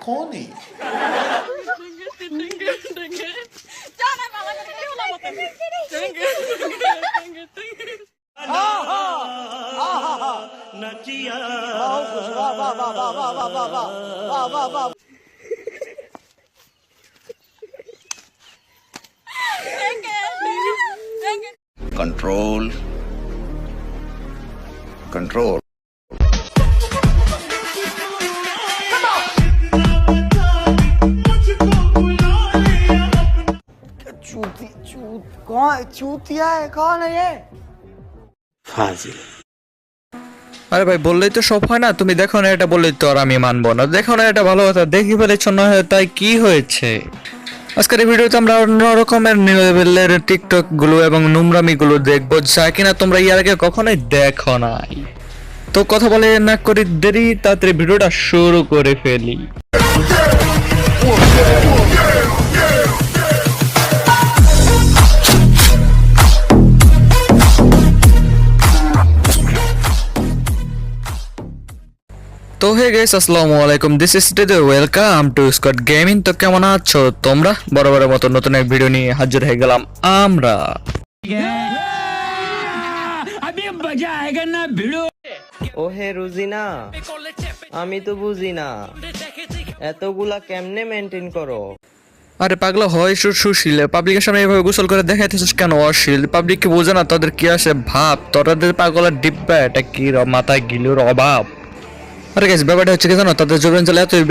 कौन है control control चूतिया है कौन है ये फाजिल আরে ভাই বললেই তো সব হয় না, তুমি দেখো না এটা বললেই তো আর আমি মানবো না। দেখো না এটা ভালো কথা, দেখি ফেলেছ না তাই কি হয়েছে। আজকের এই ভিডিওতে আমরা অন্য রকমের লেভেলের টিকটক গুলো এবং নোংরামি গুলো দেখবো যা কিনা তোমরা এর আগে কখনোই দেখো নাই। তো কথা বলে না করি দেরি, তাড়াতাড়ি ভিডিওটা শুরু করে ফেলি। তো হে গাইস, আসসালামু আলাইকুম, this is today welcome to Scott gaming. তো কেমন আছো তোমরা? বরাবরের মতো নতুন এক ভিডিও নিয়ে হাজির হয়ে গেলাম আমরা। ওহে রুজিনা, আমি তো বুঝি না এতগুলা কেমনে মেনটেন করো। আরে পাগলা হয় সুশীল, পাবলিকের সামনে এইভাবে গোসল করে দেখাইতেছিস কেন? অশ্লীল পাবলিক কি বোঝে না তাদের কি আসে ভাব? তোরাদের পাগলের ডিব্বা এটা কি মাথায় গিলুর অভাব? আরে গাইস ব্যাপারটা হচ্ছে কি জানো, তাদের যৌবনশাল এতই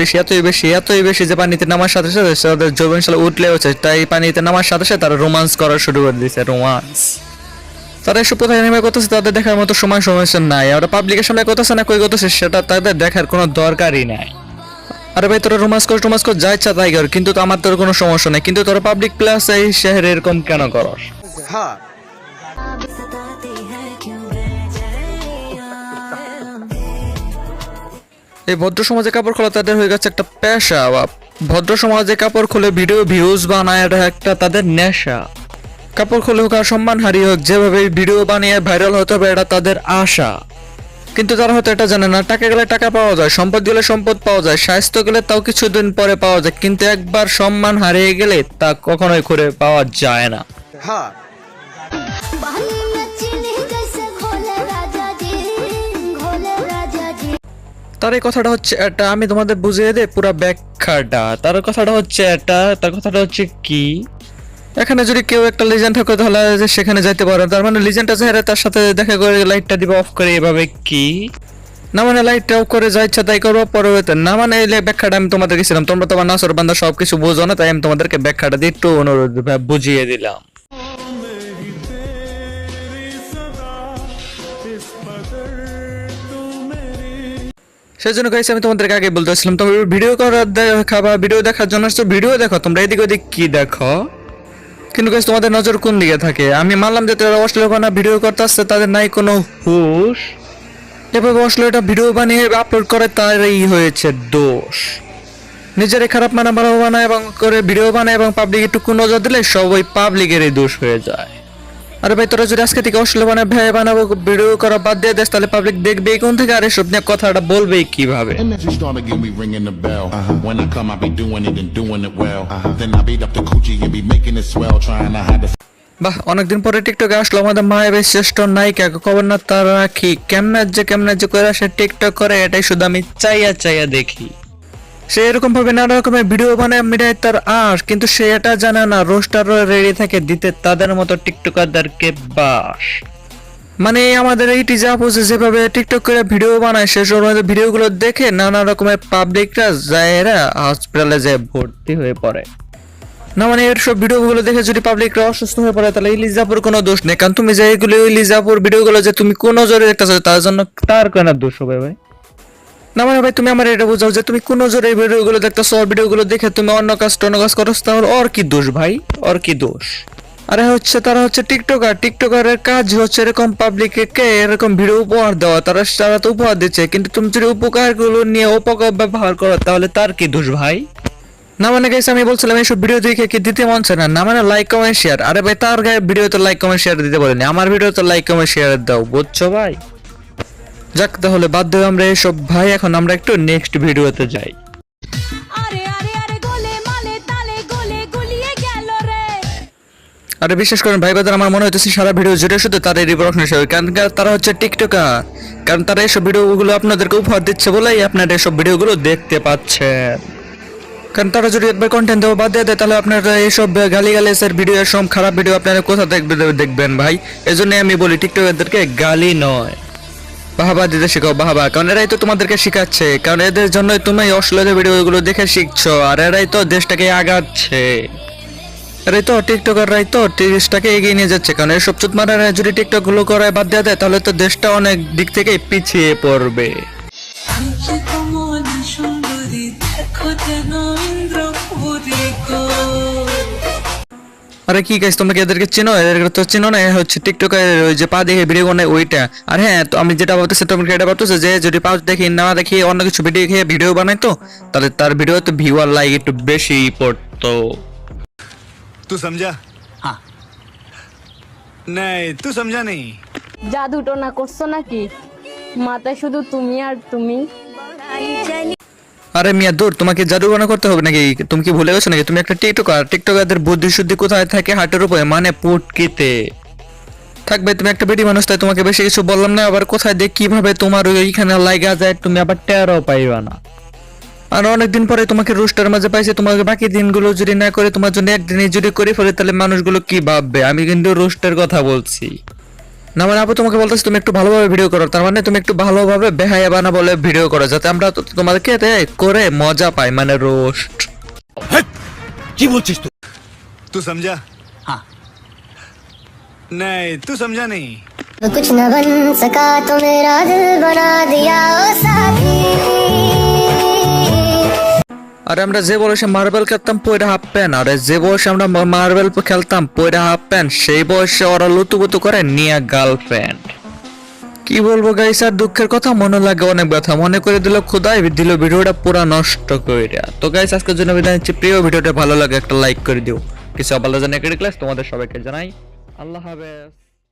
বেশি যে পানিতে নামার সাথে সাথে তাদের যৌবনশাল উঠলে হচ্ছে, তাই পানিতে নামার সাথে সাথে তারা রোমান্স করা শুরু করে দিয়েছে। রোমান্স তারা এসব কোথায় নেমে করতেছে, তাদের দেখার মতো সমস্যা নাই। ওরা পাবলিকের সামনে করতেছে না কই করতেছে সেটা তাদের দেখার কোনো দরকারই নাই। আরে ভাই তোরা রোমান্স কর যা ইচ্ছা তাই কর, কিন্তু আমার তোর কোনো সমস্যা নেই, কিন্তু তোরা পাবলিক প্লাস এই শহরে এরকম কেন করস? हाँ এই ভদ্র সমাজে কাপড় খোলা তাদের হয়ে গেছে একটা পেশা। ভদ্র সমাজে কাপড় খুলে ভিডিও ভিউজ বানায়, এটা একটা তাদের নেশা। কাপড় খুলে হোক আর সম্মান হারিয়ে হোক, যেভাবে ভিডিও বানিয়ে ভাইরাল হতে হবে এটা তাদের আশা। কিন্তু তারা হয়তো এটা জানে না, টাকা গেলে টাকা পাওয়া যায়, সম্পদ গেলে সম্পদ পাওয়া যায়, স্বাস্থ্য গেলে তাও কিছুদিন পরে পাওয়া যায়, কিন্তু একবার সম্মান হারিয়ে গেলে তা কখনোই করে পাওয়া যায় না। हाँ তার এই কথাটা হচ্ছে এটা, আমি তোমাদের বুঝিয়ে দেই পুরো ব্যাখ্যাটা। তার কথাটা হচ্ছে এটা, তার কথাটা হচ্ছে কি, এখানে যদি কেউ একটা লিজেন্ড থাকে তাহলে সেখানে যাইতে পারে, তার মানে লিজেন্ডটা যারা তার সাথে দেখা করে লাইটটা দিবে অফ করে, এভাবে কি না মানে লাইটটা অফ করে যা ইচ্ছা তাই করবো পরবর্তী না মানে এই ব্যাখ্যাটা আমি তোমাদের গেছিলাম, তোমরা তোমার নাসর বান্দা সবকিছু বুঝো না, তাই আমি তোমাদেরকে ব্যাখ্যাটা দিয়ে একটু অনুরোধ বুঝিয়ে দিলাম। সেই জন্য গাইস আমি তোমাদেরকে আগে বলতেছিলাম, তোমরা ভিডিও করার দেখাবা, ভিডিও দেখার জন্য ভিডিও দেখো, তোমরা এদিক ওদিক কি দেখো, কিন্তু গাইস তোমাদের নজর কোন দিকে থাকে? আমি মানলাম যে তারা অশ্লীলতা ভিডিও করতে আসছে, তাদের নাই কোনো হুশ, এভাবে অশ্লীলতা ভিডিও বানিয়ে আপলোড করে তারই হয়েছে দোষ। নিজেরই খারাপ বানায় এবং করে ভিডিও বানায় এবং পাবলিক একটু নজর দিলে সব ওই পাবলিকেরই দোষ হয়ে যায়। আরে ভাই তোরা যদি আজকে থেকে অশ্লীল বানাবো ভিডিও করা বাদ দিয়ে দেস, তাহলে পাবলিক দেখবেই কোন থেকে, আর এসব নিয়ে কথাটা বলবেই কিভাবে? Energy started get me ringing the bell. When I come, I be doing it and doing it well. Then I beat up the coochie and be making it swell, trying to hide the. বাহ, অনেকদিন পরে টিকটকে আসলো আমাদের মায়ের শ্রেষ্ঠ নায়িকা, খবর না তার রাখি কেমনে যে করে সে টিকটক করে, এটাই শুধু আমি চাইয়া দেখি। সে এরকম ভাবে নানা রকমের ভিডিও বানায় মিটায় তার আশ, কিন্তু সে এটা জানে না রোস্টার রেডি থাকে দিতে তাদের মতো টিকটকারদেরকে বাস। মানে আমাদের এই টিজা আপু যেভাবে টিকটক করে ভিডিও বানায়, সেসব ভিডিওগুলো দেখে নানা রকমের পাবলিকরা যায়রা হসপিটালে যায় ভর্তি হয়ে পড়ে। না মানে এর সব ভিডিওগুলো দেখে যদি পাবলিকরা অসুস্থ হয়ে পড়ে, তাহলে ইলিজাপুর কোনো দোষ নেই, কারণ তুমি যে এগুলো ইলিজাপুর ভিডিওগুলো যে তুমি কোন নজরে দেখতেছো তার জন্য তার কেন দোষ হবে ভাই? না মানে ভাই তুমি আমার এটা বোঝাও যে তুমি কোন নজরে এই ভিডিওগুলো দেখতেছো, ভিডিওগুলো দেখে তুমি অন্য কাজ করো, তাহলে ওর কি দোষ ভাই? ওর কি দোষ? আরে হচ্ছে তারা হচ্ছে টিকটকারের কাজ হচ্ছে এরকম পাবলিককে এরকম ভিডিও উপহার দেওয়া, তারা তো উপহার দিচ্ছে, কিন্তু তুমি যদি উপকারগুলো নিয়ে অপব্যবহার করো তাহলে তার কি দোষ ভাই? না মানে গাইস আমি বলছিলাম এইসব ভিডিও দেখে কি দিতে মন চায় না মানে লাইক কমেন্ট শেয়ার। আরে ভাই তার গায়ে ভিডিও তো লাইক কমেন্ট শেয়ার দিতে বলেনি, আমার ভিডিও তো লাইক কমেন্ট শেয়ার দাও, বুঝছো ভাই? যাক তাহলে বাদ দেবো আমরা এইসব ভাই, এখন আমরা একটু নেক্সট ভিডিওতে যাই। আরে বিশ্বাস করেন ভাই বাদার, আমার মনে হচ্ছে সারা ভিডিও জুড়ে শুধু তাদের রিপ্রোডাকশন হিসেবে, কারণ তারা হচ্ছে টিকটকার, কারণ তারা এইসব ভিডিওগুলো আপনাদেরকে উপহার দিচ্ছে বলেই আপনারা এইসব ভিডিওগুলো দেখতে পাচ্ছেন। কারণ তারা যদি একবার কন্টেন্ট দেওয়া বাদ দিয়ে দেয় তাহলে আপনারা এইসব গালিগালাজের ভিডিও, সব খারাপ ভিডিও আপনারা কোথা দেখবেন ভাই? এই জন্য আমি বলি টিকটকারদেরকে গালি নয় বাহাবা দিতে শেখাও, বাহাবা, কারণ এরাই তো তোমাদেরকে শিখাচ্ছে, কারণ এদের জন্যই তুমি অশ্লীল ভিডিওগুলো দেখে শিখছো, আর এরাই তো দেশটাকে আগাচ্ছে, এরাই তো টিকটকাররাই তো দেশটাকে এগিয়ে নিয়ে যাচ্ছে। কারণ এসব চুত মারারা যদি টিকটক গুলো করায় বাদ দিয়ে দেয় তাহলে তো দেশটা অনেক দিক থেকে পিছিয়ে পড়বে। আরে কি গাইস তোমরা কি এদেরকে চেনো? এদেরকে তো চেনো না, হচ্ছে টিকটকের ওই যে পা দেখে ভিডিও বানায় ওইটা। আর হ্যাঁ, তো আমি যেটা ভাবতেছি তোমরা এটা ভাবতেছো যে যদি পা দেখি না দেখি অন্য কিছু ভিডিও খেয়ে ভিডিও বানাইতো তাহলে তার ভিডিও তো ভিউ আর লাইক একটু বেশি পড়তো। तू समझा? हाँ। नहीं तू समझा नहीं। জাদুটো না করছো নাকি? মাথায় শুধু তুমি আর তুমি। আরে মিয়া দূর, তোমাকে জাদুগনা করতে হবে নাকি? তুমি কি ভুলে গেছো নাকি তুমি একটা টিকটকার? টিকটকারদের বুদ্ধি শুদ্ধি কোথায় থাকে? হাটের উপরে, মানে পুটকিতে থাকবে। তুমি একটা বেটি মানুষ, তাই তোমাকে বেশি কিছু বললাম না। আবার কোথায় দিয়ে কিভাবে তোমার ওইখানে লাগা যায় তুমি আবার টেরও পাইবা না। আর অনেকদিন পরে তোমাকে রোস্টার মাঝে পাইছে, তোমাকে বাকি দিনগুলো যদি না করে তোমার জন্য একদিনই যদি করে ফেলে তাহলে মানুষগুলো কি ভাববে? আমি কিন্তু রোস্টের কথা বলছি না, মানে আপু তোমাকে বলতেছি তুমি একটু ভালোভাবে ভিডিও করো, তার মানে তুমি একটু ভালোভাবে বেহায়া বানা বলে ভিডিও করো, যাতে আমরা তোমাদেরকে করে মজা পাই, মানে রোস্ট। কি বলছিস তুই? तू समझा? हाँ। नहीं तू समझा नहीं। कुछ न बन सका तो मेरा दिल बना दिया ओ साथी। আরে আমরা যে বয়সে মার্বেল খেলতাম পয়রা হাফ প্যান্ট, আরে যে বয়সে আমরা মার্বেল খেলতাম পয়রা হাফ প্যান্ট, সেই বয়সে ওরা লুতুপুতু করে নিয়ে গার্লফ্রেন্ড। কি বলবো গাইস, আর দুঃখের কথা, মনে লাগে অনেক ব্যথা, মনে করে দিল খোদাই দিল ভিডিওটা পুরা নষ্ট করে। তো গাইস আজকের জন্য বিদায় নিচ্ছি, প্রিয় ভিডিওটা ভালো লাগে একটা লাইক করে দিও, কিছু ভালো জানে ক্লাস তোমাদের সবাইকে জানাই আল্লাহ হাফেজ।